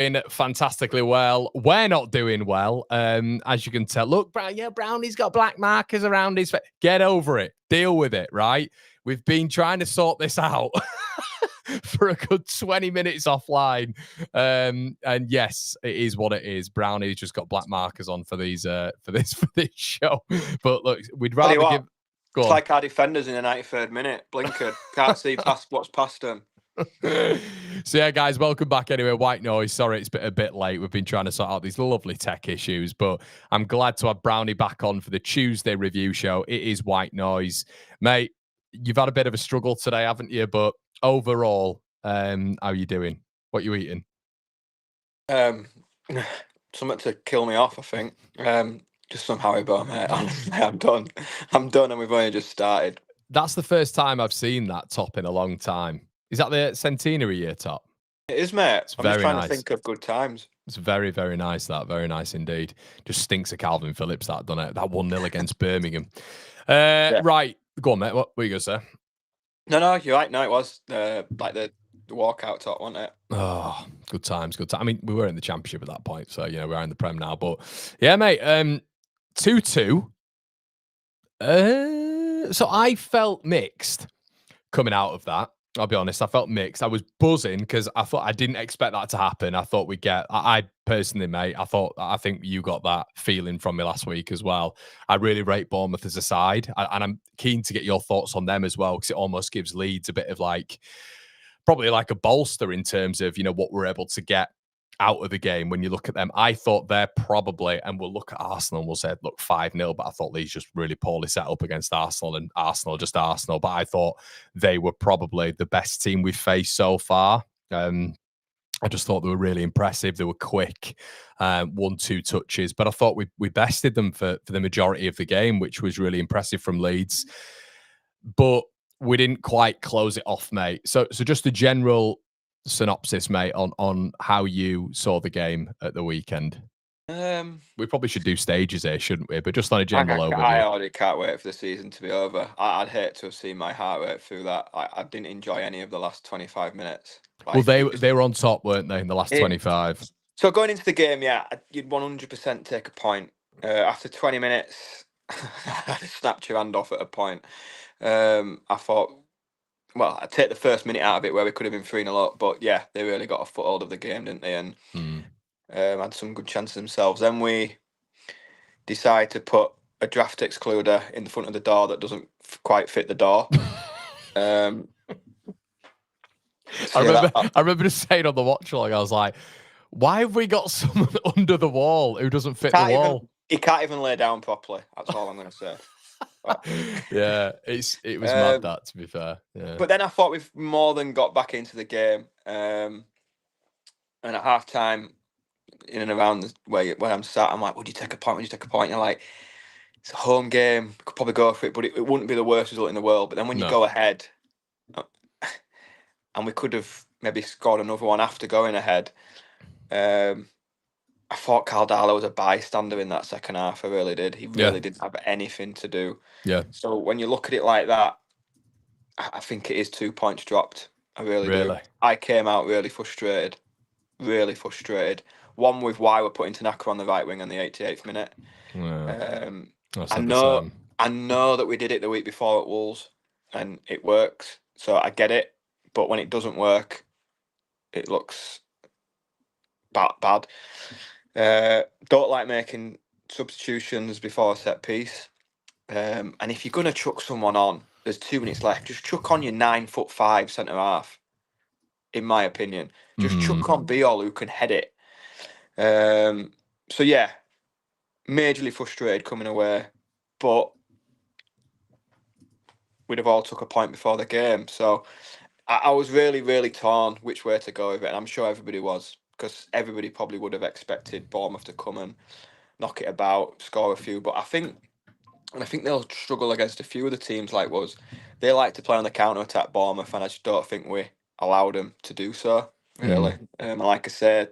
doing fantastically well. We're not doing well, as you can tell. Look, Brownie's got black markers around his face. Get over it. Deal with it, right? We've been trying to sort this out for a good 20 minutes offline. And yes, it is what it is. Brownie's just got black markers on for these for this show. But look, we'd rather give. It's like our defenders in the 93rd minute. Blinkered. Can't see past what's past them. So yeah, guys, welcome back anyway. White Noise. Sorry, it's been a bit late. We've been trying to sort out these lovely tech issues, but I'm glad to have Brownie back on for the Tuesday review show. It is White Noise. Mate, you've had a bit of a struggle today, haven't you? But overall, how are you doing? What are you eating? Something to kill me off, I think. Just some Haribo, mate. Honestly, I'm done. And we've only just started. That's the first time I've seen that top in a long time. Is that the centenary year top? It is, mate. It's I'm just trying to think of good times. It's very, very nice, that. Very nice indeed. Just stinks of Calvin Phillips, that, doesn't it? That 1-0 against Birmingham. Yeah. Right. Go on, mate. What were you going to say? No, you're right. No, it was like the walkout top, wasn't it? Oh, good times, good time. I mean, we were in the Championship at that point, so, we're in the Prem now. But, yeah, mate, 2-2. So I felt mixed coming out of that. I'll be honest, I felt mixed. I was buzzing because I didn't expect that to happen. I thought we'd get, I personally, mate, I think you got that feeling from me last week as well. I really rate Bournemouth as a side, and I'm keen to get your thoughts on them as well, because it almost gives Leeds a bit of probably like a bolster in terms of, what we're able to get out of the game. When you look at them, I thought they're probably, and we'll look at Arsenal and we'll say, look, 5-0, but I thought Leeds just really poorly set up against Arsenal, and Arsenal just Arsenal. But I thought they were probably the best team we've faced so far. I just thought they were really impressive. They were quick, 1-2 touches, but I thought we bested them for the majority of the game, which was really impressive from Leeds. But we didn't quite close it off, mate. So just a general synopsis, mate, on how you saw the game at the weekend. We probably should do stages here, shouldn't we? But just on a general overview. I already can't wait for the season to be over. I'd hate to have seen my heart rate through that. I didn't enjoy any of the last 25 minutes. Well, they were on top, weren't they, in the last 25? So going into the game, yeah, you'd 100% take a point. After 20 minutes, I snapped your hand off at a point. I thought, well, I'd take the first minute out of it where we could have been 3-0 up, but yeah, they really got a foothold of the game, didn't they? And had some good chances themselves. Then we decide to put a draft excluder in the front of the door that doesn't quite fit the door. I remember just saying on the watch log, I was like, why have we got someone under the wall who doesn't fit the wall? He can't even lay down properly. That's all I'm going to say. Yeah, it was mad, that, to be fair. Yeah. But then I thought we've more than got back into the game. And at half time, in and around where I'm sat, I'm like, would you take a point? Would you take a point? And you're like, it's a home game. We could probably go for it, but it wouldn't be the worst result in the world. But then when you go ahead, and we could have maybe scored another one after going ahead, I thought Caldala was a bystander in that second half. I really did. He really didn't have anything to do. Yeah. So when you look at it like that, I think it is 2 points dropped. I really do. I came out really frustrated. Really frustrated. One with why we're putting Tanaka on the right wing in the 88th minute. Yeah. I know that we did it the week before at Wolves, and it works. So I get it. But when it doesn't work, it looks bad. Don't like making substitutions before a set piece. And if you're going to chuck someone on, there's 2 minutes left, just chuck on your 9'5" centre half, in my opinion. Just chuck on Biol, who can head it. So yeah, majorly frustrated coming away, but we'd have all took a point before the game. So I was really, really torn which way to go with it, and I'm sure everybody was, because everybody probably would have expected Bournemouth to come and knock it about, score a few. But I think they'll struggle against a few of the teams like us. They like to play on the counter-attack, Bournemouth, and I just don't think we allowed them to do so, really. Like I said,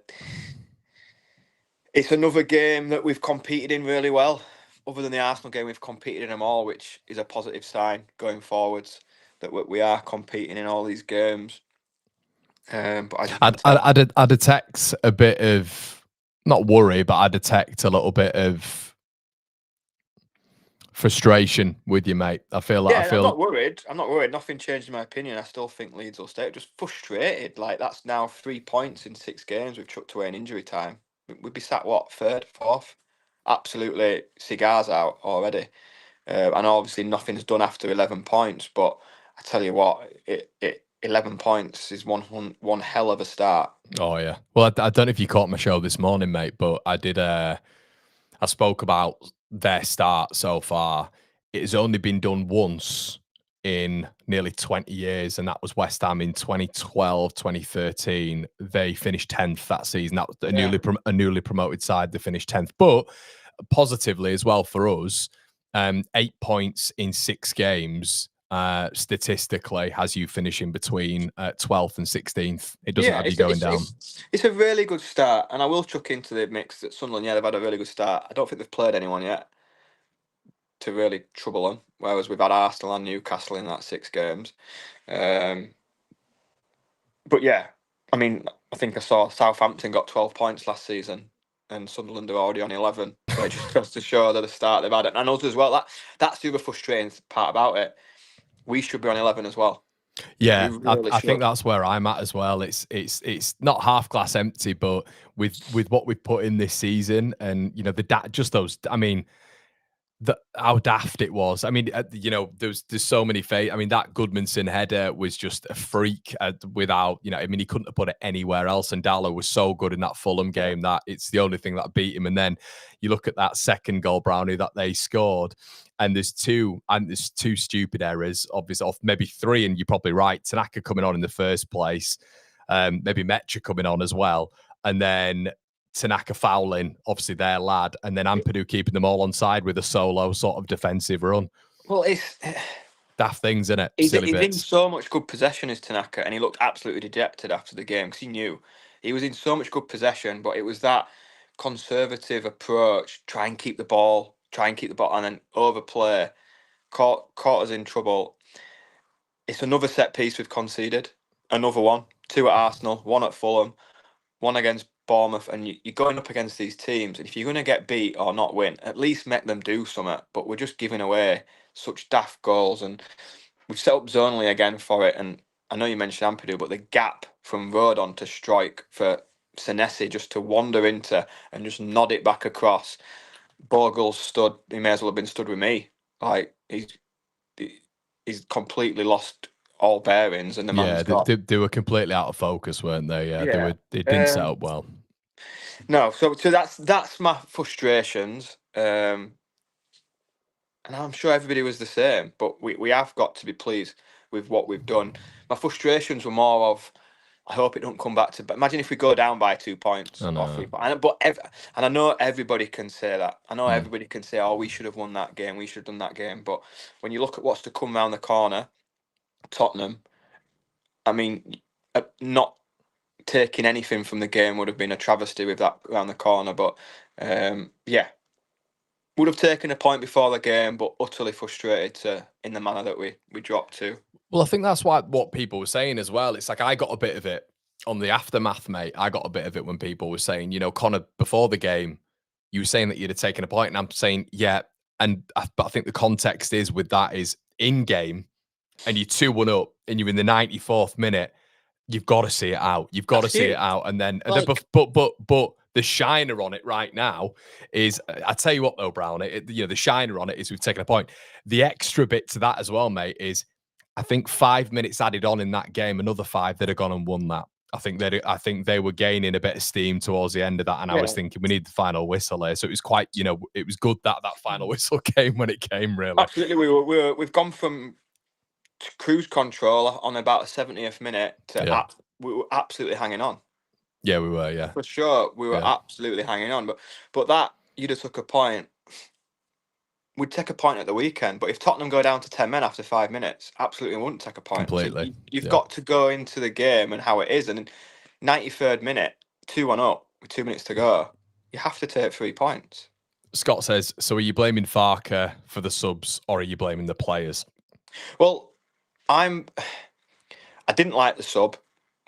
it's another game that we've competed in really well. Other than the Arsenal game, we've competed in them all, which is a positive sign going forwards, that we are competing in all these games. But I'd detect a bit of, not worry, but I'd detect a little bit of frustration with you, mate. I'm not worried. I'm not worried. Nothing changed in my opinion. I still think Leeds will stay. Just frustrated. Like, that's now 3 points in 6 games we've chucked away in injury time. We'd be sat what, third, fourth? Absolutely cigars out already. And obviously nothing's done after 11 points. But I tell you what, 11 points is one hell of a start. Oh yeah. Well, I don't know if you caught my show this morning, mate, but I did. I spoke about their start so far. It has only been done once in nearly 20 years, and that was West Ham in 2012, 2013. They finished 10th that season. That was a newly promoted side. They finished 10th. But positively as well for us, 8 points in 6 games. Statistically, has you finishing between 12th and 16th. It doesn't have you going down. It's a really good start, and I will chuck into the mix that Sunderland, they've had a really good start. I don't think they've played anyone yet to really trouble them, whereas we've had Arsenal and Newcastle in that 6 games. But yeah, I mean, I think I saw Southampton got 12 points last season, and Sunderland are already on 11. So it just goes to show that the start they've had it, and us as well. That's the other frustrating part about it. We should be on 11 as well. Yeah, I think that's where I'm at as well. It's not half glass empty, but with what we've put in this season, and just those. I mean, how daft it was. I mean, there's so many I mean, that Goodmanson header was just a freak. Without, I mean, he couldn't have put it anywhere else. And Dallo was so good in that Fulham game that it's the only thing that beat him. And then you look at that second goal, Brownie, that they scored, and there's two stupid errors, obviously, off maybe 3, and you're probably right. Tanaka coming on in the first place, maybe Mecha coming on as well, and then Tanaka fouling, obviously their lad, and then Ampadu keeping them all on side with a solo sort of defensive run. Well, it's daft things, isn't it? He's in so much good possession as Tanaka, and he looked absolutely dejected after the game because he knew he was in so much good possession, but it was that conservative approach, try and keep the ball, and then overplay, caught us in trouble. It's another set piece we've conceded, another one, 2 at Arsenal, 1 at Fulham, 1 against Bournemouth, and you're going up against these teams, and if you're going to get beat or not win, at least make them do something. But we're just giving away such daft goals, and we've set up zonally again for it. And I know you mentioned Ampadu, but the gap from Rodon to strike for Senesi just to wander into and just nod it back across. Bogle stood, he may as well have been stood with me. Like, he's completely lost all bearings, and the man's they were completely out of focus, weren't they? Yeah. They didn't set up well. No, so that's my frustrations, and I'm sure everybody was the same. But we have got to be pleased with what we've done. My frustrations were more of, I hope it don't come back to. But imagine if we go down by 2 points or 3 points. And I know everybody can say that. I know everybody can say, "Oh, we should have won that game. We should have done that game." But when you look at what's to come round the corner, Tottenham, I mean, not taking anything from the game would have been a travesty with that around the corner. But would have taken a point before the game, but utterly frustrated in the manner that we dropped to. Well, I think that's what people were saying as well. It's like I got a bit of it on the aftermath, mate. I got a bit of it when people were saying, Conor, before the game, you were saying that you'd have taken a point, and I'm saying, yeah. But I think the context is with that is in game, and you're 2-1 up, and you're in the 94th minute. You've got to see it out. You've got to see it out, and then, but the shiner on it right now is, I tell you what though, Brown, the shiner on it is we've taken a point. The extra bit to that as well, mate, is I think 5 minutes added on in that game, another 5 that have gone and won that. I think they were gaining a bit of steam towards the end of that, and I was thinking we need the final whistle here. So it was quite, it was good that final whistle came when it came. Really, absolutely. We've gone from cruise control on about the 70th minute to we were absolutely hanging on. Yeah, we were. Yeah, for sure, we were absolutely hanging on. But that you'd have took a point. We'd take a point at the weekend, but if Tottenham go down to 10 men after 5 minutes, absolutely wouldn't take a point. Completely. So you've got to go into the game and how it is. And in 93rd minute, 2-1 up with 2 minutes to go, you have to take 3 points. Scott says, so are you blaming Farker for the subs, or are you blaming the players? Well, I didn't like the sub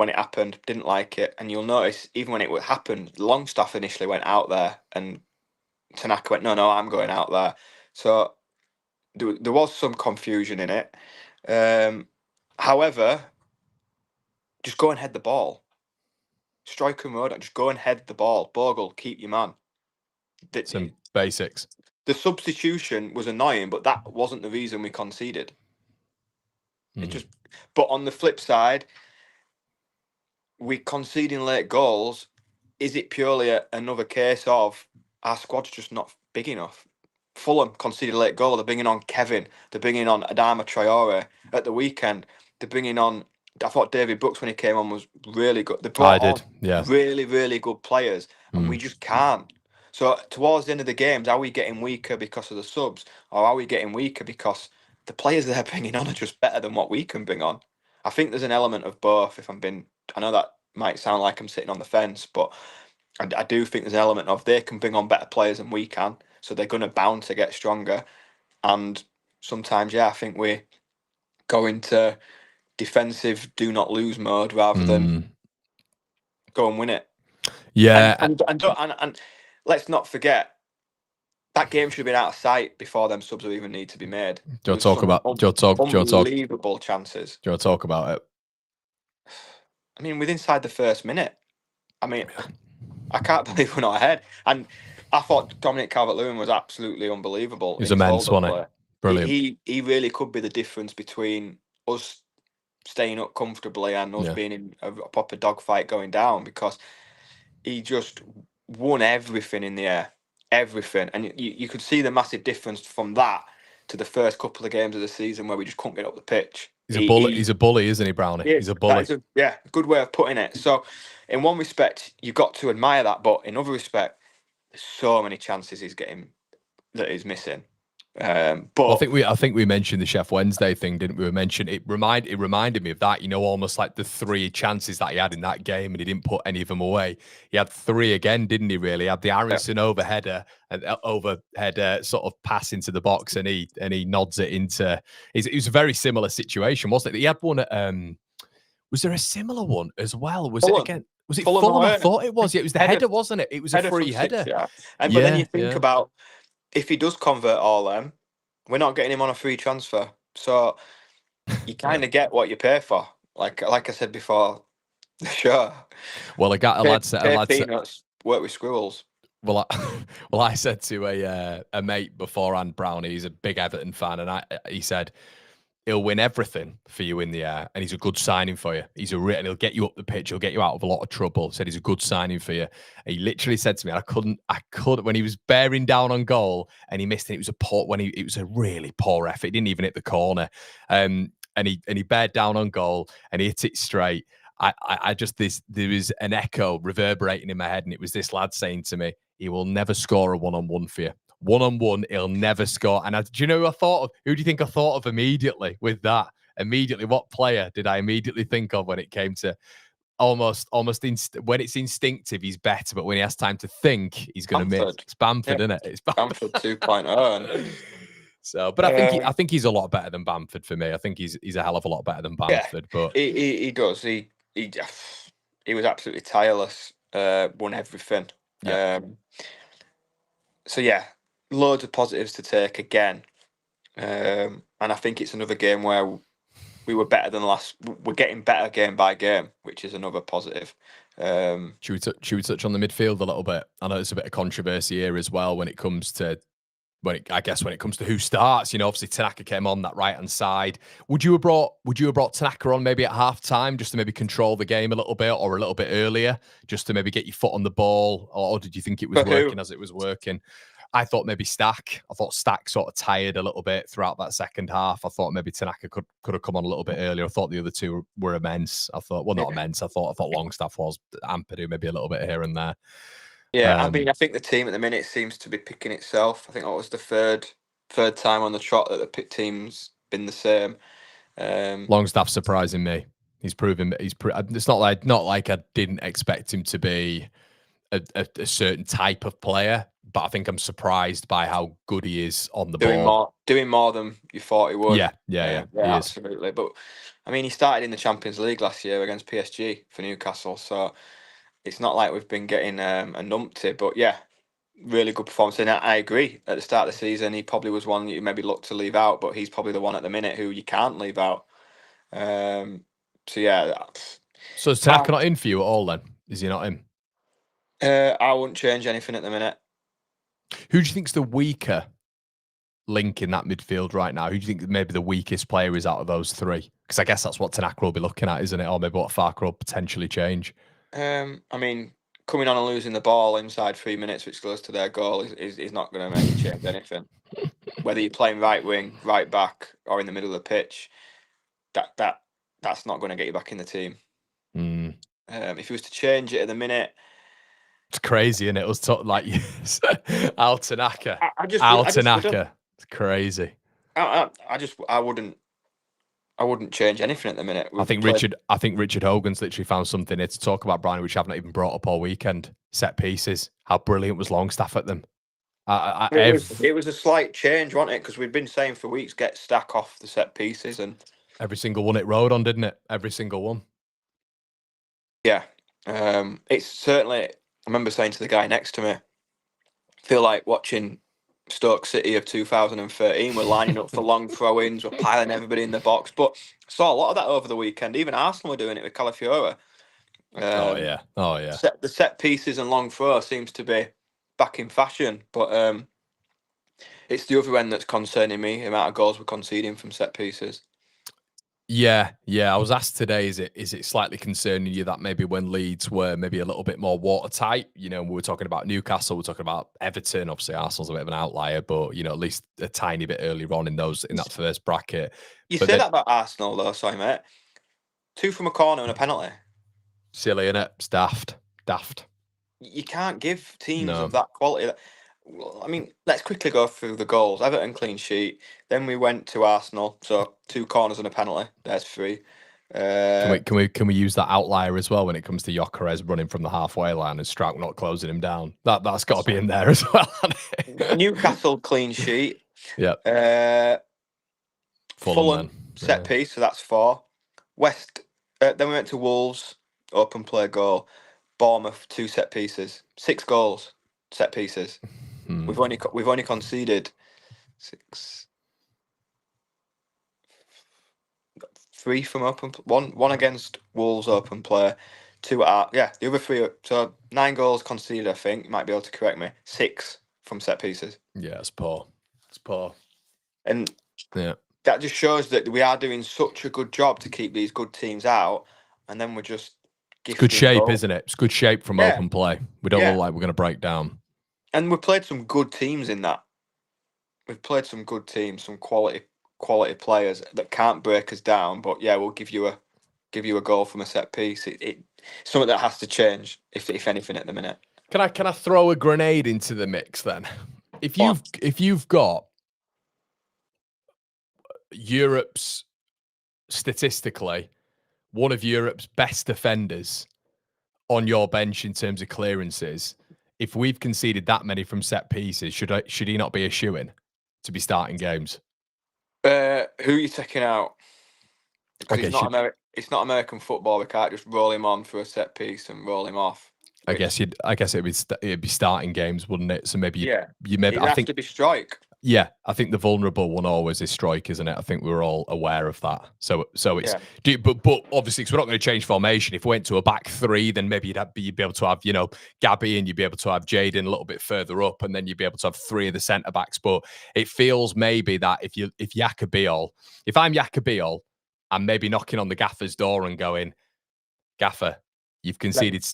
when it happened, didn't like it. And you'll notice even when it happened, Longstaff initially went out there and Tanaka went, no, I'm going out there. So there was some confusion in it. However, just go and head the ball. Strike and road, just go and head the ball. Bogle, keep your man. Some basics. The substitution was annoying, but that wasn't the reason we conceded. But on the flip side, we conceding late goals. Is it purely another case of our squad's just not big enough? Fulham conceded a late goal. They're bringing on Kevin. They're bringing on Adama Traore at the weekend. They're bringing on. I thought David Brooks when he came on was really good. They brought on really, really good players, and we just can't. So towards the end of the games, are we getting weaker because of the subs, or are we getting weaker because the players they're bringing on are just better than what we can bring on? I think there's an element of both. I know that might sound like I'm sitting on the fence, but I do think there's an element of they can bring on better players than we can, so they're going to bound to get stronger. And sometimes, I think we go into defensive do not lose mode rather than go and win it. Yeah, and let's not forget that game should have been out of sight before them subs even need to be made. Do you talk about unbelievable chances? Do you want to talk about it? I mean, within inside the first minute. I mean, I can't believe we're not ahead. And I thought Dominic Calvert-Lewin was absolutely unbelievable. He was immense, wasn't it? Brilliant. He really could be the difference between us staying up comfortably and us being in a proper dogfight going down, because he just won everything in the air. Everything. And you could see the massive difference from that to the first couple of games of the season where we just couldn't get up the pitch. He's a bully. He's a bully, isn't he, Brownie? He's a bully. Good way of putting it. So, in one respect, you've got to admire that, but in other respect, there's so many chances he's getting that he's missing. But I think we mentioned the Chef Wednesday thing, didn't we? It reminded me of that. Almost like the 3 chances that he had in that game, and he didn't put any of them away. He had 3 again, didn't he? Really, he had the Aronson overheader and overheader sort of pass into the box, and he nods it into. It was a very similar situation, wasn't it? He had one at. Was there a similar one as well? Was Fulham. It again? Was it Fulham? I thought it was. Yeah, it was the header, wasn't it? It was a free header. But then you think about, if he does convert all them, we're not getting him on a free transfer. So you kind of get what you pay for. Like I said before the show. Well, a lad said, peanuts, work with squirrels. Well, I said to a mate beforehand, Brownie, he's a big Everton fan, and he said he'll win everything for you in the air, and he's a good signing for you. And he'll get you up the pitch. He'll get you out of a lot of trouble. Said he's a good signing for you. And he literally said to me, I couldn't when he was bearing down on goal and he missed it. It was it was a really poor effort. He didn't even hit the corner. And he bared down on goal and he hit it straight. There was an echo reverberating in my head, and it was this lad saying to me, he will never score a one-on-one for you. One-on-one, he'll never score. And do you know who I thought of? Who do you think I thought of immediately with that? Immediately, what player did I immediately think of when it came to almost when it's instinctive, he's better, but when he has time to think, he's going to miss. It's Bamford, isn't it? It's Bamford 2.0. So, but I think he's a lot better than Bamford for me. I think he's a hell of a lot better than Bamford. But he does. He was absolutely tireless. Won everything. Yeah. So loads of positives to take again, and I think it's another game where we were better than we're getting better game by game, which is another positive. Should we touch on the midfield a little bit? I know there's a bit of controversy here as well when it comes to who starts. Obviously Tanaka came on that right hand side. Would you have brought Tanaka on maybe at half time just to maybe control the game a little bit, or a little bit earlier just to maybe get your foot on the ball, or did you think it was working as it was working? I thought maybe Stack. I thought Stack sort of tired a little bit throughout that second half. I thought maybe Tanaka could have come on a little bit earlier. I thought the other two were immense. I thought, well, not immense. I thought Longstaff was. Ampadu maybe a little bit here and there. Yeah, I think the team at the minute seems to be picking itself. I think that was the third time on the trot that the team's been the same. Longstaff surprising me. He's proven it's not like I didn't expect him to be a certain type of player, but I think I'm surprised by how good he is on the ball. Doing more than you thought he would. Yeah, absolutely. But I mean, he started in the Champions League last year against PSG for Newcastle, so it's not like we've been getting a numpty. But yeah, really good performance. And I agree. At the start of the season, he probably was one you maybe look to leave out, but he's probably the one at the minute who you can't leave out. So yeah. So is Tanaka not in for you at all then? Is he not in? I wouldn't change anything at the minute. Who do you think's the weaker link in that midfield right now? Who do you think maybe the weakest player is out of those three? Because I guess that's what Tanaka will be looking at, isn't it? Or maybe what Farke will potentially change. I mean, coming on and losing the ball inside 3 minutes, which goes to their goal, is not going to make you change anything. Whether you're playing right wing, right back, or in the middle of the pitch, that's not going to get you back in the team. If he was to change it at the minute, it's crazy, isn't it? It was like Tanaka. Tanaka. It's crazy. I wouldn't change anything at the minute. I think Richard Hogan's literally found something here to talk about, Brownie, which I've not even brought up all weekend. Set pieces. How brilliant was Longstaff at them? It was a slight change, wasn't it? Because we'd been saying for weeks, get Stack off the set pieces, and every single one it rode on, didn't it? Every single one. Yeah. It's certainly. I remember saying to the guy next to me, I feel like watching Stoke City of 2013. We're lining up for long throw-ins. We're piling everybody in the box. But I saw a lot of that over the weekend. Even Arsenal were doing it with Calafiora. Oh yeah. The set pieces and long throw seems to be back in fashion. But it's the other end that's concerning me. The amount of goals we're conceding from set pieces. Yeah. I was asked today, is it slightly concerning you that maybe when Leeds were maybe a little bit more watertight, we were talking about Newcastle, we're talking about Everton, obviously Arsenal's a bit of an outlier, but at least a tiny bit earlier on in that first bracket. You say that about Arsenal though, sorry mate. 2 from a corner and a penalty. Silly, innit? It's daft. You can't give teams of that quality. I mean, let's quickly go through the goals. Everton clean sheet. Then we went to Arsenal. So 2 corners and a penalty. There's 3. Can we use that outlier as well when it comes to Gyökeres running from the halfway line and Strouk not closing him down? That's got to be in there as well. Newcastle clean sheet. Yeah. Fulham set piece. So that's 4. West. Then we went to Wolves. Open play goal. Bournemouth 2 set pieces. 6 goals. Set pieces. We've only conceded 6. 3 from open. One against Wolves open play. 2 the other 3. So 9 goals conceded. I think you might be able to correct me. 6 from set pieces. Yeah, it's poor. And yeah, that just shows that we are doing such a good job to keep these good teams out, and then we're just. It's good shape, isn't it? It's good shape from open play. We don't look like we're going to break down. And we've played some good teams in that. We've played some good teams, some quality players that can't break us down. But yeah, we'll give you a goal from a set piece. It's something that has to change, if anything, at the minute. Can I throw a grenade into the mix then? If you've got Europe's statistically one of Europe's best defenders on your bench in terms of clearances, if we've conceded that many from set pieces, should he not be a shoo-in to be starting games? Who are you taking out? Because it's not American football. We can't just roll him on for a set piece and roll him off. I guess it'd be starting games, wouldn't it? So maybe you maybe I think to be Strike. Yeah, I think the vulnerable one always is Strike, isn't it? I think we're all aware of that. So it's but obviously, because we're not going to change formation. If we went to a back 3, then maybe you'd be able to have Gabby, and you'd be able to have Jaden a little bit further up, and then you'd be able to have 3 of the centre backs. But it feels maybe that if I'm Yacobiol, I'm maybe knocking on the gaffer's door and going, Gaffer, you've conceded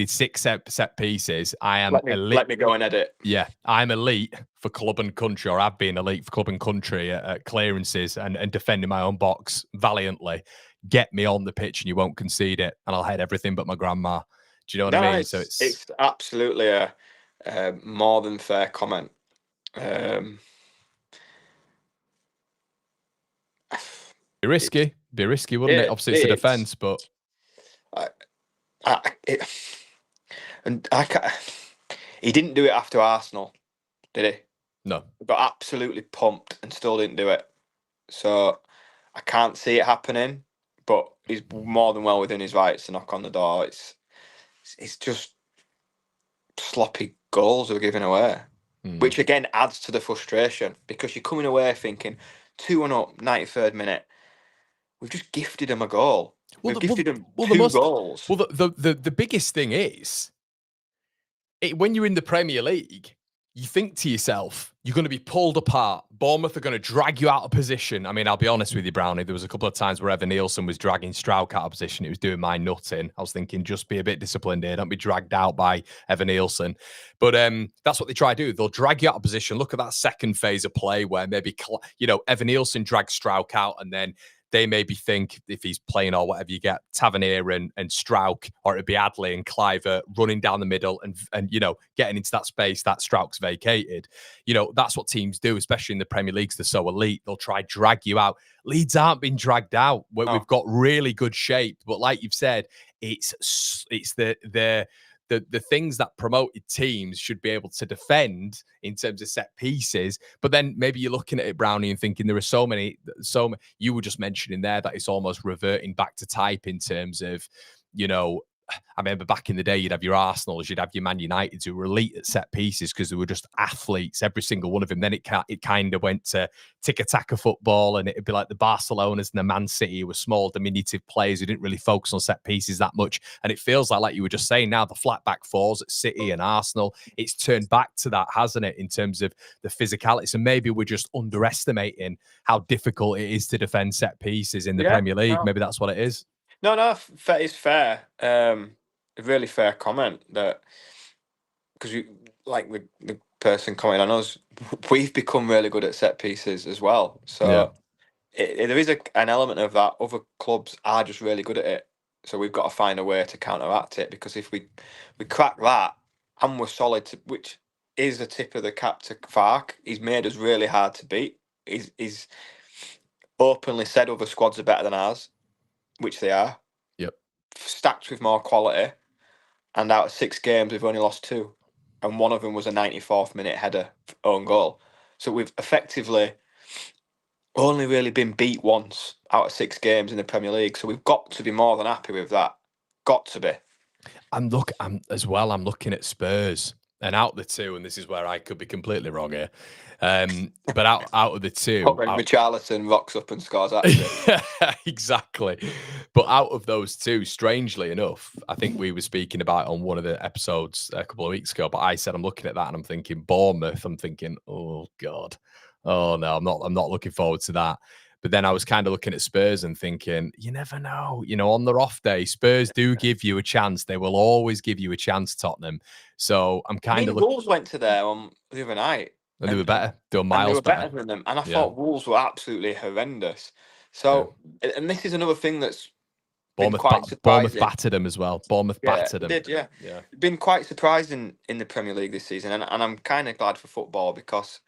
6 set pieces. I am elite. Let me go and edit. Yeah, I'm elite for club and country, or I've been elite for club and country at clearances and defending my own box valiantly. Get me on the pitch and you won't concede it, and I'll head everything but my grandma. Do you know what I mean? So it's absolutely a more than fair comment. Be risky, wouldn't it? Obviously, it's a defence, but He didn't do it after Arsenal, did he? No. He got absolutely pumped and still didn't do it. So I can't see it happening, but he's more than well within his rights to knock on the door. It's just sloppy goals are given away, which again adds to the frustration because you're coming away thinking 2-1 up, 93rd minute. We've just gifted them a goal. We've gifted them two goals. Well, the biggest thing is, when you're in the Premier League, you think to yourself, you're going to be pulled apart. Bournemouth are going to drag you out of position. I mean, I'll be honest with you, Brownie. There was a couple of times where Evan Nielsen was dragging Strauch out of position. It was doing my nut in. I was thinking, just be a bit disciplined here. Don't be dragged out by Evan Nielsen. But that's what they try to do. They'll drag you out of position. Look at that second phase of play where maybe, Evan Nielsen drags Strauch out, and then they maybe think, if he's playing or whatever, you get Tavernier and Strauch, or it'd be Adley and Cliver running down the middle and getting into that space that Strauch's vacated. That's what teams do, especially in the Premier Leagues. They're so elite. They'll try drag you out. Leeds aren't being dragged out. We've got really good shape, but like you've said, it's the things that promoted teams should be able to defend in terms of set pieces. But then maybe you're looking at it, Brownie, and thinking there are so many, you were just mentioning there that it's almost reverting back to type in terms of, I remember back in the day, you'd have your Arsenals, you'd have your Man Uniteds who were elite at set pieces because they were just athletes, every single one of them. Then it kind of went to tiki-taka football, and it'd be like the Barcelonas and the Man City, who were small, diminutive players who didn't really focus on set pieces that much. And it feels like you were just saying now, the flat back fours at City and Arsenal, it's turned back to that, hasn't it, in terms of the physicality. So maybe we're just underestimating how difficult it is to defend set pieces in the Premier League. No. Maybe that's what it is. No, it's fair. A really fair comment that, because the person commented on us, we've become really good at set pieces as well. So there is an element of that. Other clubs are just really good at it. So we've got to find a way to counteract it, because if we crack that and we're solid, which is a tip of the cap to Farke, he's made us really hard to beat. He's openly said other squads are better than ours, which they are. Yep. Stacked with more quality, and out of 6 games we've only lost 2, and one of them was a 94th minute header own goal. So we've effectively only really been beat once out of 6 games in the Premier League. So we've got to be more than happy with that. Got to be. I'm looking at Spurs, and out of the 2, and this is where I could be completely wrong here, but out of the 2, when Richarlison rocks up and scores exactly. But out of those 2, strangely enough, I think we were speaking about on one of the episodes a couple of weeks ago, but I said I'm looking at that and I'm thinking Bournemouth. I'm thinking, oh God, oh no, I'm not looking forward to that. But then I was kind of looking at Spurs and thinking, you never know. On their off day, Spurs do give you a chance. They will always give you a chance, Tottenham. So I'm kind of Wolves went to there on the other night. And they were better. They were miles better than them. And I thought Wolves were absolutely horrendous. So, and this is another thing that's Bournemouth battered them as well. Bournemouth battered them. Did, yeah. Been quite surprising in the Premier League this season. And I'm kind of glad for football, because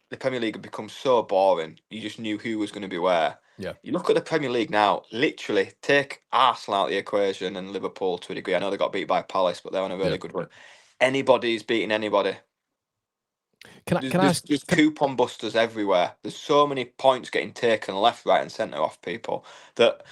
the Premier League had become so boring. You just knew who was going to be where. Yeah. You look at the Premier League now, literally take Arsenal out of the equation and Liverpool to a degree. I know they got beat by Palace, but they're on a really good run. Anybody's beating anybody. There's coupon busters everywhere. There's so many points getting taken left, right, and centre off people that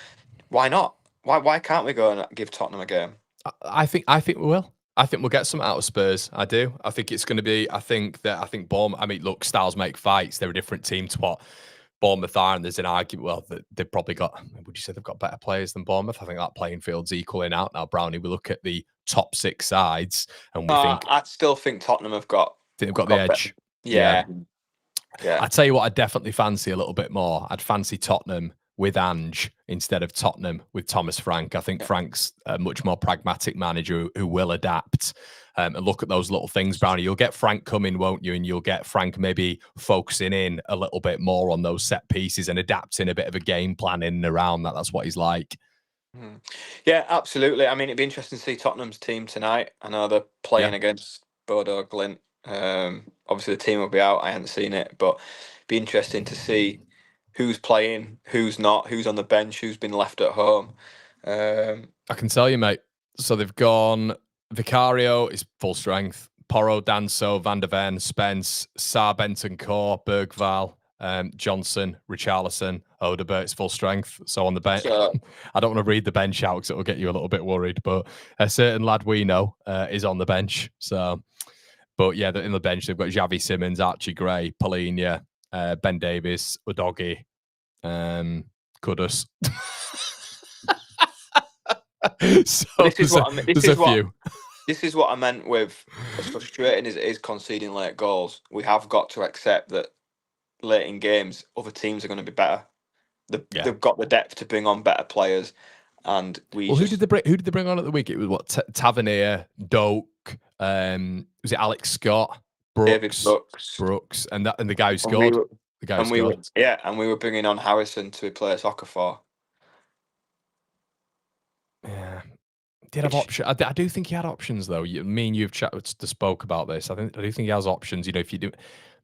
why not? Why can't we go and give Tottenham a game? I think we will. I think we'll get something out of Spurs. I do. I think it's going to be. I think Bournemouth. I mean, look, styles make fights. They're a different team to what Bournemouth are, and there's an argument. Well, they've probably got. Would you say they've got better players than Bournemouth? I think that playing field's equaling out now. Brownie. We look at the top 6 sides, and we think. I still think Tottenham have got. They've got the edge. Yeah. I tell you what, I'd definitely fancy a little bit more. I'd fancy Tottenham with Ange instead of Tottenham with Thomas Frank. I think Frank's a much more pragmatic manager who will adapt and look at those little things, Brownie. You'll get Frank coming, won't you? And you'll get Frank maybe focusing in a little bit more on those set pieces and adapting a bit of a game plan in and around that. That's what he's like. Yeah, absolutely. I mean, it'd be interesting to see Tottenham's team tonight. I know they're playing against Bodo Glint. Obviously the team will be out. I haven't seen it, but it'd be interesting to see who's playing, who's not, who's on the bench, who's been left at home. I can tell you, mate. So they've gone. Vicario is full strength. Porro, Danso, Van der Ven, Spence, Sarr, Bentancur, Bergval, Johnson, Richarlison, Odegaard. It's full strength. So on the bench, I don't want to read the bench out because it'll get you a little bit worried. But a certain lad we know is on the bench. So, but yeah, in the bench they've got Xavi Simons, Archie Gray, Polina, Ben Davies, Udogi, Kudus. So this is what This is what I meant with as frustrating as it is conceding late goals. We have got to accept that late in games, other teams are going to be better. They've got the depth to bring on better players, and who did they bring on at the week? It was what Tavernier, Doak, was it Alex Scott, David Brooks, and the guy who scored. We were bringing on Harrison to replace Okafor. Yeah. Did have options. I do think he had options though. Me and you've spoke about this. I do think he has options. You know, if you do,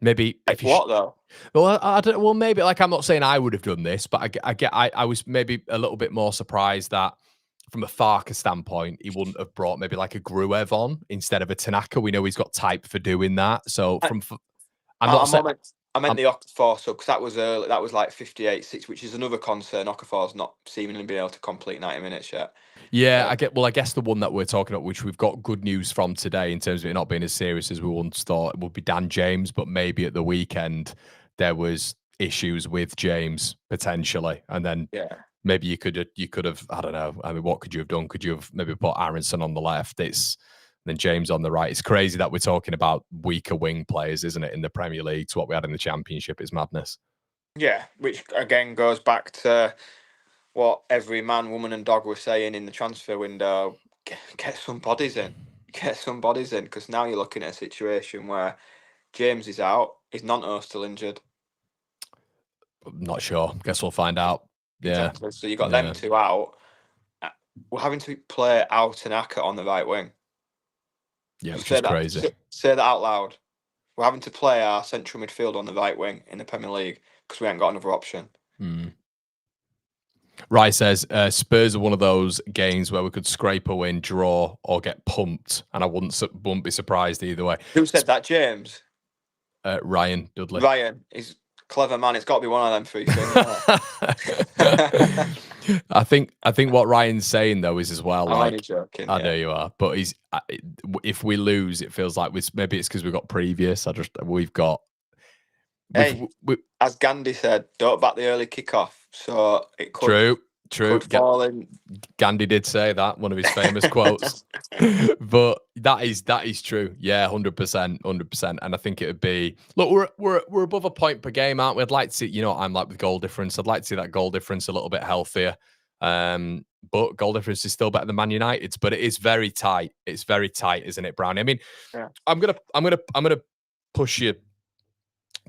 maybe if what though? Well, I don't. Well, maybe like I'm not saying I would have done this, but I was maybe a little bit more surprised that from a Farke standpoint, he wouldn't have brought maybe like a Gruev on instead of a Tanaka. We know he's got type for doing that. So I meant the Okafor sub because that was early. That was like 58-6, which is another concern. Okafor's not seemingly been able to complete 90 minutes yet. Yeah, I guess the one that we're talking about, which we've got good news from today in terms of it not being as serious as we once thought, would be Dan James. But maybe at the weekend there was issues with James potentially, and then maybe you could have, I don't know. I mean, what could you have done? Could you have maybe put Aronson on the left? Then James on the right. It's crazy that we're talking about weaker wing players, isn't it, in the Premier League to what we had in the Championship? It's madness. Yeah, which again goes back to what every man, woman, and dog were saying in the transfer window: get some bodies in, because now you're looking at a situation where James is out, is Nanto still injured? I'm not sure. Guess we'll find out. Yeah. Exactly. So you got them two out. We're having to play Tanaka on the right wing. Yeah, which is crazy. Say that out loud. We're having to play our central midfield on the right wing in the Premier League because we ain't got another option. Rai says Spurs are one of those games where we could scrape a win, draw, or get pumped, and I wouldn't be surprised either way. Who said that, James? Ryan Dudley. Ryan, he's a clever man. It's got to be one of them three things. I think what Ryan's saying though is as well. I'm only joking. I know you are, but if we lose, it feels like maybe it's because we've got previous. As Gandhi said, don't bat the early kickoff. So it could True. Fall in. Gandhi did say that, one of his famous quotes. But that is true. Yeah, 100%. And I think it would be, look, we're above a point per game, aren't we? I'd like to see, you know, I'm like with goal difference. I'd like to see that goal difference a little bit healthier. But goal difference is still better than Man United's. But it is very tight. It's very tight, isn't it, Brownie? I mean, I'm gonna push you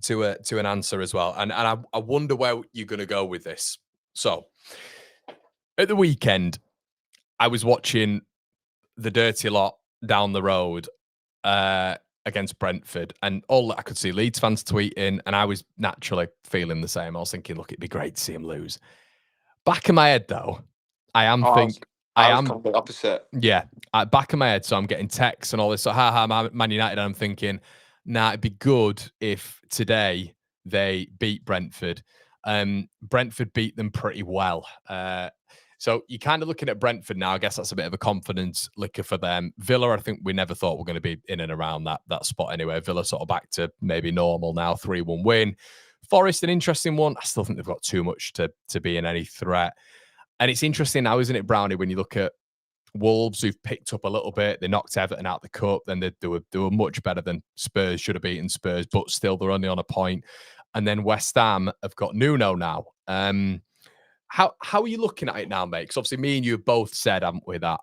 to an answer as well, and I wonder where you're gonna go with this. So at the weekend, I was watching the dirty lot down the road against Brentford, and all that I could see Leeds fans tweeting, and I was naturally feeling the same. I was thinking, look, it'd be great to see him lose. Back in my head, though, I am complete opposite. Yeah, back in my head, so I'm getting texts and all this. So, Man United, and I'm thinking, nah, it'd be good if today they beat Brentford. Brentford beat them pretty well. So you're kind of looking at Brentford now. I guess that's a bit of a confidence licker for them. Villa, I think we never thought we're going to be in and around that spot anyway. Villa sort of back to maybe normal now, 3-1 win. Forest, an interesting one. I still think they've got too much to be in any threat. And it's interesting now, isn't it, Brownie, when you look at Wolves, who've picked up a little bit. They knocked Everton out the cup. Then they were much better than Spurs, should have beaten Spurs, but still they're only on a point. And then West Ham have got Nuno now. How are you looking at it now, mate? Because obviously me and you have both said, haven't we, that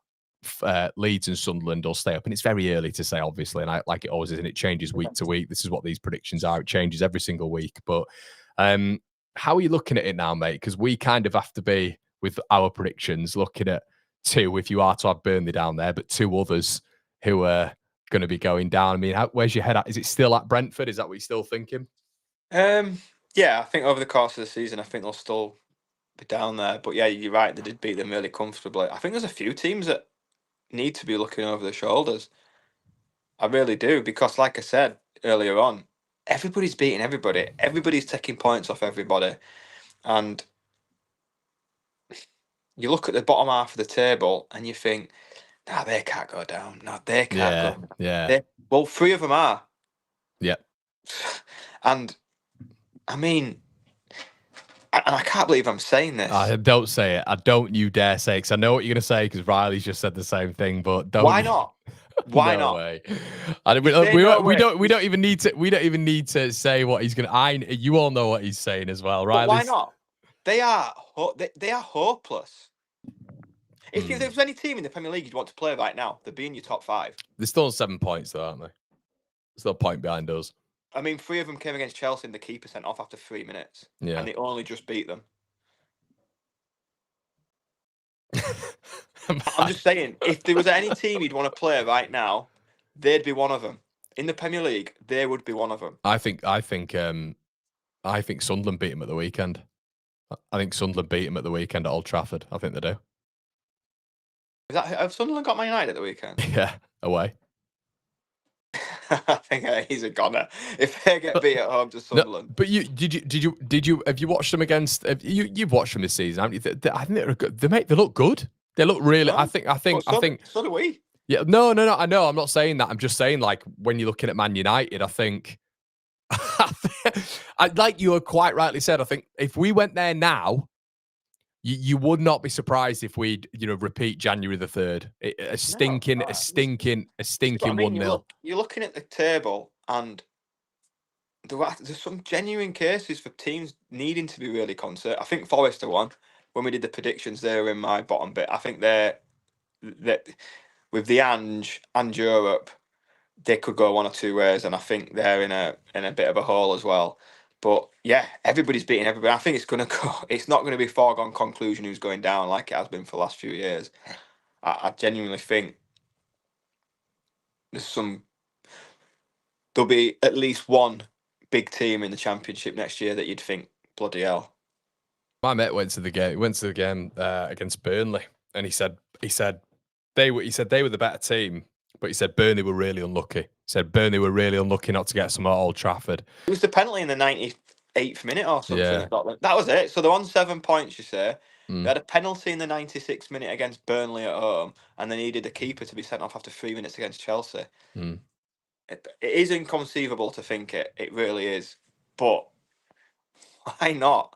Leeds and Sunderland will stay up. And it's very early to say, obviously, and like it always is, and it changes week to week. This is what these predictions are. It changes every single week. But how are you looking at it now, mate? Because we kind of have to be, with our predictions, looking at two, if you are to have Burnley down there, but two others who are going to be going down. I mean, where's your head at? Is it still at Brentford? Is that what you're still thinking? Yeah, I think over the course of the season, I think they'll still be down there. But yeah, you're right. They did beat them really comfortably. I think there's a few teams that need to be looking over their shoulders. I really do, because like I said earlier on, everybody's beating everybody. Everybody's taking points off everybody. And you look at the bottom half of the table and you think, nah, they can't go down. No, they can't go down. Yeah. Well, 3 of them are. Yep. And I mean, and I can't believe I'm saying this. Don't say it. I don't you dare say it, because I know what you're going to say, because Riley's just said the same thing, but don't. Why not? Why no not? Way. We don't even need to say what he's going to. You all know what he's saying as well, right? Why not? They are hopeless. If there was any team in the Premier League you'd want to play right now, they'd be in your top 5. They're still on 7 points, though, aren't they? There's no point behind us. I mean, 3 of them came against Chelsea and the keeper sent off after 3 minutes. Yeah. And they only just beat them. I'm just saying, if there was any team you'd want to play right now, they'd be one of them. In the Premier League, they would be one of them. I think Sunderland beat him at the weekend. I think Sunderland beat him at the weekend at Old Trafford. I think they do. Have Sunderland got Man United at the weekend? Yeah, away. I think he's a goner if they get beat at home to Sunderland. No, but have you watched them against? You've watched them this season, haven't you? I think they're good. They look good. They look really. No. I think. So do we. Yeah. No. I know. I'm not saying that. I'm just saying, like, when you're looking at Man United, I think. Like you quite rightly said, I think if we went there now, you would not be surprised if we'd repeat January the 3rd. A stinking 1-0. You're looking at the table, and there's some genuine cases for teams needing to be really concerned. I think Forest are one. When we did the predictions, they were in my bottom bit. I think they're with the Ange and Europe, they could go one or two ways, and I think they're in a bit of a hole as well. But yeah, everybody's beating everybody. I think it's going to go. It's not going to be a foregone conclusion who's going down like it has been for the last few years. I genuinely think there'll be at least one big team in the Championship next year that you'd think, bloody hell. My mate went to the game. He went to the game against Burnley, and he said they were the better team, but he said Burnley were really unlucky. He said Burnley were really unlucky not to get some at Old Trafford. It was the penalty in the 98th minute or something. Yeah. That was it. So they're on 7 points, you say. They had a penalty in the 96th minute against Burnley at home, and they needed the keeper to be sent off after 3 minutes against Chelsea. It is inconceivable to think it. It really is. But why not?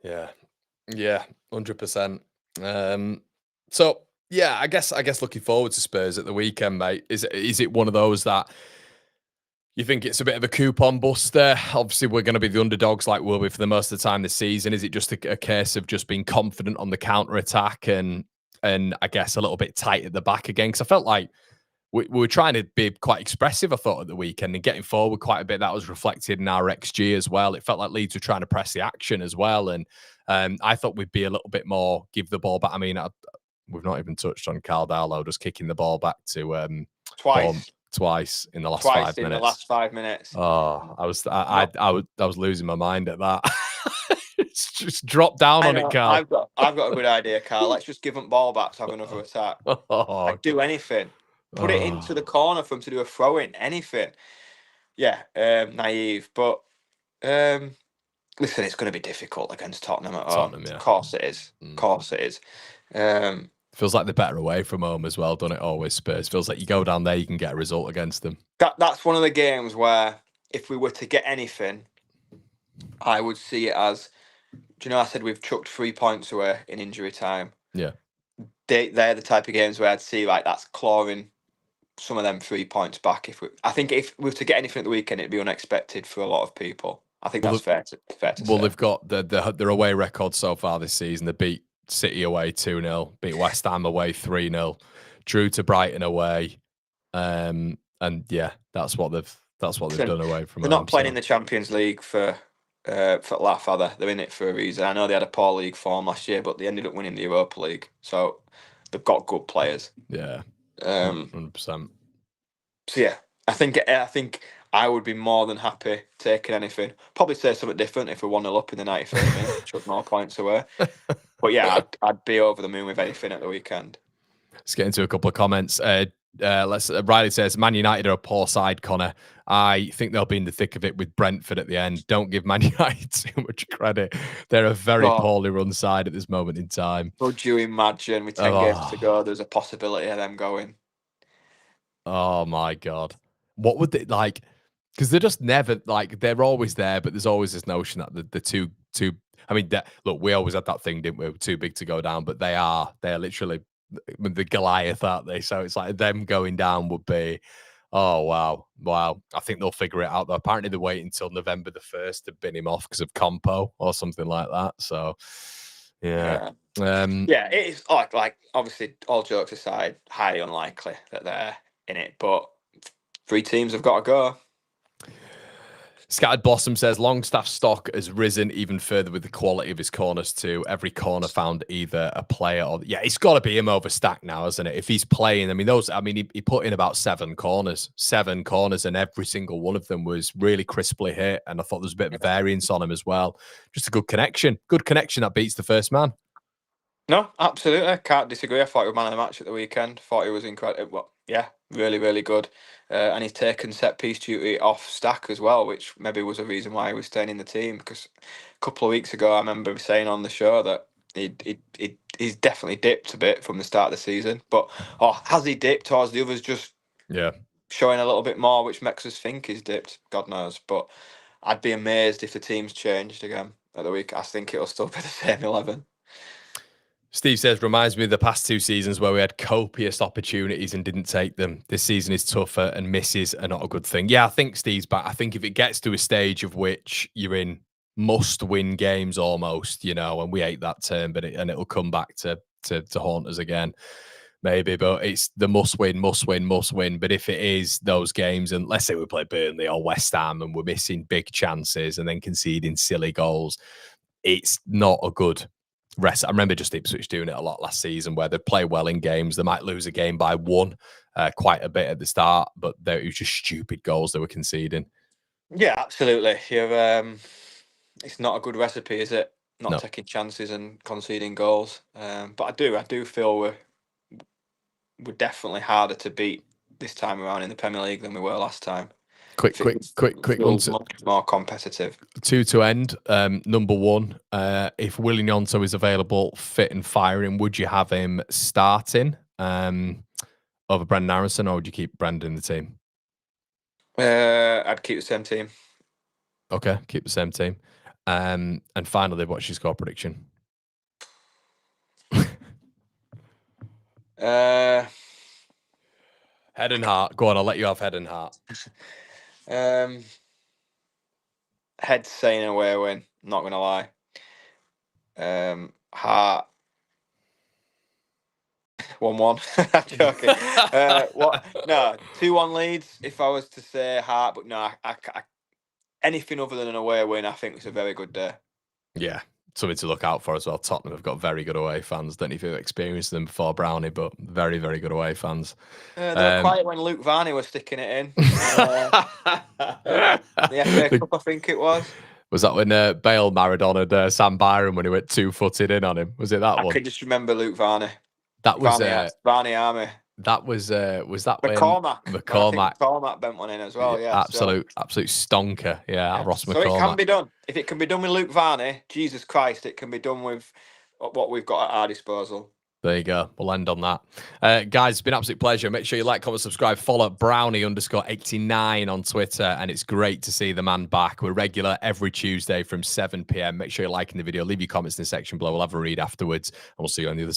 Yeah, 100%. So yeah, I guess looking forward to Spurs at the weekend, mate. Is it one of those that you think it's a bit of a coupon buster? Obviously, we're going to be the underdogs, like we'll be for the most of the time this season. Is it just a case of just being confident on the counter attack and I guess a little bit tight at the back again? Because I felt like we were trying to be quite expressive, I thought, at the weekend and getting forward quite a bit. That was reflected in our XG as well. It felt like Leeds were trying to press the action as well. And I thought we'd be a little bit more, give the ball back. I mean, we've not even touched on Carl Darlow just kicking the ball back to twice in the last 5 minutes. In the last 5 minutes. Oh, I was losing my mind at that. It's just drop down on it, Carl. I've got a good idea, Carl. Let's just give them ball back to have another attack. Like, do anything. Put it into the corner for him to do a throw in. Anything. Yeah, naive. But listen, it's going to be difficult against Tottenham at home. Yeah. Of course it is. Of course it is. Feels like they're better away from home as well, doesn't it? Always Spurs. Feels like you go down there, you can get a result against them. That's one of the games where if we were to get anything, I would see it as, do you know, I said we've chucked 3 points away in injury time. Yeah. They're the type of games where I'd see like that's clawing some of them 3 points back. I think if we were to get anything at the weekend, it'd be unexpected for a lot of people. I think that's fair to say. Well, they've got their away record so far this season. They beat City away 2-0, beat West Ham away 3-0, drew to Brighton away, and yeah, that's what they've done away from. They're not playing in the Champions League for laugh, are they? They're in it for a reason. I know they had a poor league form last year, but they ended up winning the Europa League, so they've got good players. Yeah, 100%. So yeah, I think I would be more than happy taking anything. Probably say something different if we're 1-0 up in the 93rd minute, chuck more points away. But yeah, I'd be over the moon with anything at the weekend. Let's get into a couple of comments. Riley says, Man United are a poor side, Connor. I think they'll be in the thick of it with Brentford at the end. Don't give Man United too much credit. They're a very poorly run side at this moment in time. Would you imagine with 10 games to go, there's a possibility of them going? Oh my God. What would they like? Because they're just never like, they're always there, but there's always this notion that the two, I mean, look, we always had that thing, didn't we? Too big to go down, but they're literally the Goliath, aren't they? So it's like them going down would be, oh, wow. I think they'll figure it out, though. Apparently, they're waiting until November the 1st to bin him off because of Compo or something like that. So, yeah. Yeah, it is like obviously, all jokes aside, highly unlikely that they're in it, but 3 teams have got to go. Scattered Blossom says Longstaff stock has risen even further with the quality of his corners too. Every corner found either a player or it's got to be him over Stack now, hasn't it? If he's playing, he put in about 7 corners, and every single one of them was really crisply hit. And I thought there was a bit of variance on him as well. Just a good connection that beats the first man. No, absolutely, I can't disagree. I thought he was man of the match at the weekend. Thought he was incredible. Well, yeah, really, really good. And he's taken set piece duty off Stack as well, which maybe was a reason why he was staying in the team. Because a couple of weeks ago, I remember saying on the show that he's definitely dipped a bit from the start of the season. But has he dipped, or has the others just showing a little bit more, which makes us think he's dipped? God knows. But I'd be amazed if the team's changed again at the week. I think it'll still be the same 11. Steve says, reminds me of the past 2 seasons where we had copious opportunities and didn't take them. This season is tougher and misses are not a good thing. Yeah, I think Steve's back. I think if it gets to a stage of which you're in must-win games almost, and we hate that term, but it'll come back to haunt us again, maybe. But it's the must-win. But if it is those games, and let's say we play Burnley or West Ham and we're missing big chances and then conceding silly goals, it's not a good rest. I remember just Ipswich doing it a lot last season where they'd play well in games. They might lose a game by 1 quite a bit at the start, but it was just stupid goals they were conceding. Yeah, absolutely. It's not a good recipe, is it? Not taking chances and conceding goals. But I do feel we're definitely harder to beat this time around in the Premier League than we were last time. Quick one. Much more competitive. 2 to end. Number 1, if Willie Gnonto is available, fit and firing, would you have him starting over Brendan Aronson, or would you keep Brendan in the team? I'd keep the same team. Okay, keep the same team. And finally, what's your score prediction? Head and heart. Go on, I'll let you have head and heart. Head saying away win, not gonna lie. Heart 1-1. I'm joking. What? No, 2-1 Leeds. If I was to say heart, but no, I anything other than an away win, I think it's a very good day. Yeah, something to look out for as well. Tottenham have got very good away fans. Don't know if you've experienced them before, Brownie, but very, very good away fans. They were quiet when Luke Varney was sticking it in. The FA Cup, I think it was. Was that when Bale Maradona Sam Byron when he went 2-footed in on him? Was it that one? I can just remember Luke Varney. That was Varney Army. That was that McCormack. McCormack bent one in as well. Yeah, absolute stonker. Yeah, Ross McCormack. So it can be done. If it can be done with Luke Varney, Jesus Christ, it can be done with what we've got at our disposal. There you go. We'll end on that. Guys, it's been an absolute pleasure. Make sure you like, comment, subscribe, follow Brownie_89 on Twitter. And it's great to see the man back. We're regular every Tuesday from 7 p.m. Make sure you're liking the video. Leave your comments in the section below. We'll have a read afterwards. And we'll see you on the other side.